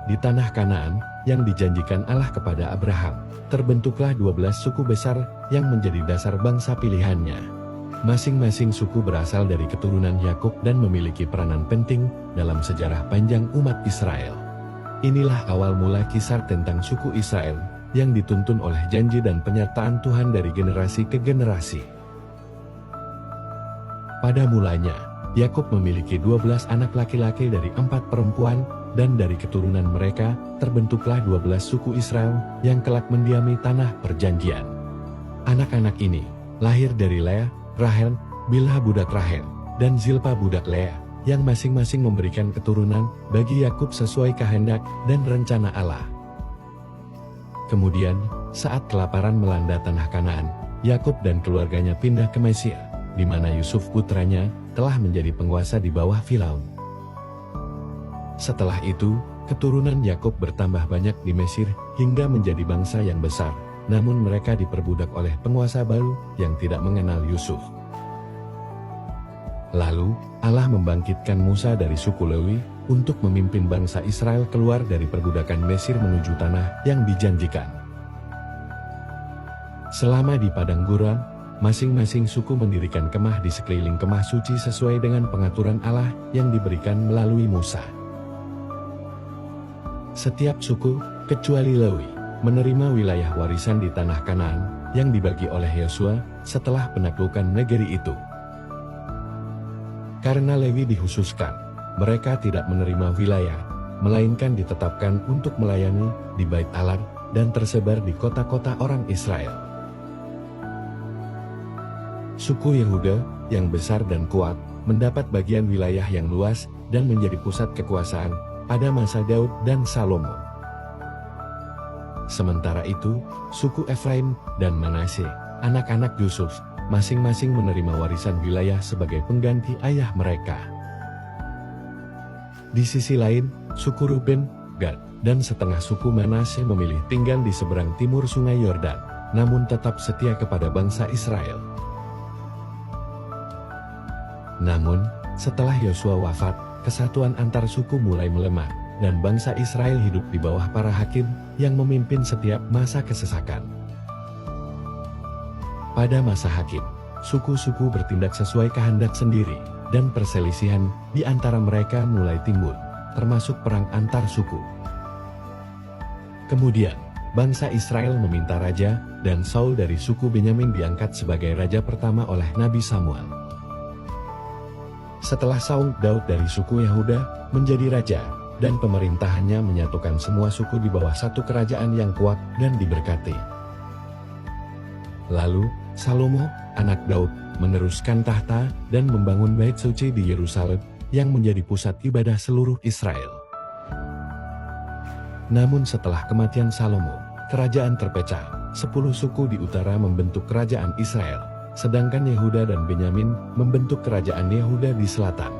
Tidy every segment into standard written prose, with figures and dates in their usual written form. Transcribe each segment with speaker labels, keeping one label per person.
Speaker 1: di tanah Kanaan yang dijanjikan Allah kepada Abraham, terbentuklah 12 suku besar yang menjadi dasar bangsa pilihannya. Masing-masing suku berasal dari keturunan Yakub dan memiliki peranan penting dalam sejarah panjang umat Israel. Inilah awal mula kisah tentang suku Israel yang dituntun oleh janji dan penyertaan Tuhan dari generasi ke generasi. Pada mulanya, Yakub memiliki 12 anak laki-laki dari 4 perempuan, dan dari keturunan mereka, terbentuklah 12 suku Israel yang kelak mendiami tanah perjanjian. Anak-anak ini lahir dari Lea, Rahel, Bilha budak Rahel, dan Zilpa budak Lea, yang masing-masing memberikan keturunan bagi Yakub sesuai kehendak dan rencana Allah. Kemudian, saat kelaparan melanda tanah Kanaan, Yakub dan keluarganya pindah ke Mesir, di mana Yusuf putranya telah menjadi penguasa di bawah Firaun. Setelah itu, keturunan Yakub bertambah banyak di Mesir hingga menjadi bangsa yang besar, namun mereka diperbudak oleh penguasa baru yang tidak mengenal Yusuf. Lalu, Allah membangkitkan Musa dari suku Lewi untuk memimpin bangsa Israel keluar dari perbudakan Mesir menuju tanah yang dijanjikan. Selama di padang gurun, masing-masing suku mendirikan kemah di sekeliling kemah suci sesuai dengan pengaturan Allah yang diberikan melalui Musa. Setiap suku, kecuali Lewi, menerima wilayah warisan di tanah Kanaan yang dibagi oleh Yosua setelah penaklukan negeri itu. Karena Lewi dikhususkan, mereka tidak menerima wilayah, melainkan ditetapkan untuk melayani di Bait Allah dan tersebar di kota-kota orang Israel. Suku Yehuda, yang besar dan kuat, mendapat bagian wilayah yang luas dan menjadi pusat kekuasaan pada masa Daud dan Salomo. Sementara itu, suku Efraim dan Manasye, anak-anak Yusuf, masing-masing menerima warisan wilayah sebagai pengganti ayah mereka. Di sisi lain, suku Ruben, Gad, dan setengah suku Manasye memilih tinggal di seberang timur sungai Yordan, namun tetap setia kepada bangsa Israel. Namun, setelah Yosua wafat, kesatuan antar suku mulai melemah, dan bangsa Israel hidup di bawah para hakim yang memimpin setiap masa kesesakan. Pada masa hakim, suku-suku bertindak sesuai kehendak sendiri, dan perselisihan di antara mereka mulai timbul, termasuk perang antar suku. Kemudian, bangsa Israel meminta raja, dan Saul dari suku Benyamin diangkat sebagai raja pertama oleh Nabi Samuel. Setelah Saul, Daud dari suku Yehuda menjadi raja, dan pemerintahannya menyatukan semua suku di bawah satu kerajaan yang kuat dan diberkati. Lalu, Salomo, anak Daud, meneruskan tahta dan membangun bait suci di Yerusalem, yang menjadi pusat ibadah seluruh Israel. Namun setelah kematian Salomo, kerajaan terpecah, 10 suku di utara membentuk kerajaan Israel, sedangkan Yehuda dan Benyamin membentuk kerajaan Yehuda di selatan.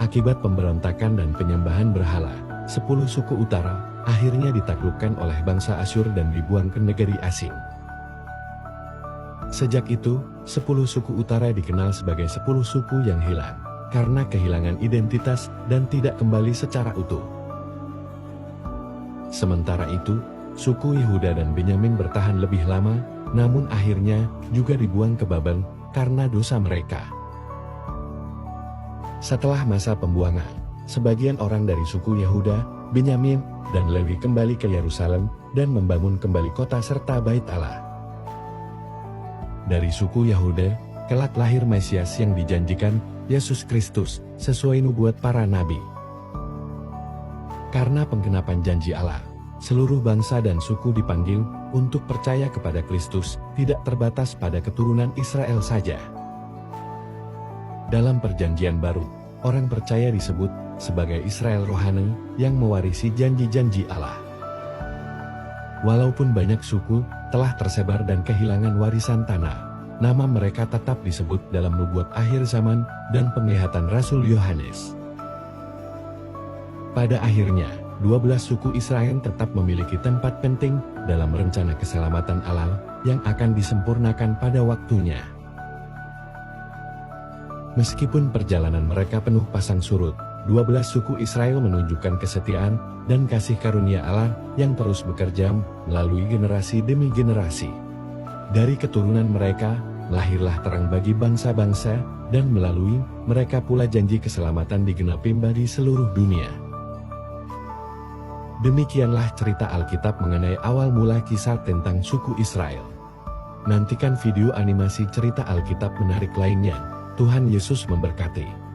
Speaker 1: Akibat pemberontakan dan penyembahan berhala, 10 suku utara akhirnya ditaklukkan oleh bangsa Asyur dan dibuang ke negeri asing. Sejak itu, 10 suku utara dikenal sebagai 10 suku yang hilang, karena kehilangan identitas dan tidak kembali secara utuh. Sementara itu, suku Yehuda dan Benyamin bertahan lebih lama, namun akhirnya juga dibuang ke Babel karena dosa mereka. Setelah masa pembuangan, sebagian orang dari suku Yehuda, Benyamin, dan Lewi kembali ke Yerusalem dan membangun kembali kota serta bait Allah. Dari suku Yehuda, kelak lahir Mesias yang dijanjikan, Yesus Kristus, sesuai nubuat para nabi. Karena penggenapan janji Allah, seluruh bangsa dan suku dipanggil untuk percaya kepada Kristus, tidak terbatas pada keturunan Israel saja. Dalam perjanjian baru, orang percaya disebut sebagai Israel rohani yang mewarisi janji-janji Allah. Walaupun banyak suku telah tersebar dan kehilangan warisan tanah, nama mereka tetap disebut dalam nubuat akhir zaman dan penglihatan Rasul Yohanes. Pada akhirnya, 12 suku Israel tetap memiliki tempat penting dalam rencana keselamatan Allah yang akan disempurnakan pada waktunya. Meskipun perjalanan mereka penuh pasang surut, 12 suku Israel menunjukkan kesetiaan dan kasih karunia Allah yang terus bekerja melalui generasi demi generasi. Dari keturunan mereka, lahirlah terang bagi bangsa-bangsa, dan melalui mereka pula janji keselamatan digenapi bagi seluruh dunia. Demikianlah cerita Alkitab mengenai awal mula kisah tentang suku Israel. Nantikan video animasi cerita Alkitab menarik lainnya. Tuhan Yesus memberkati.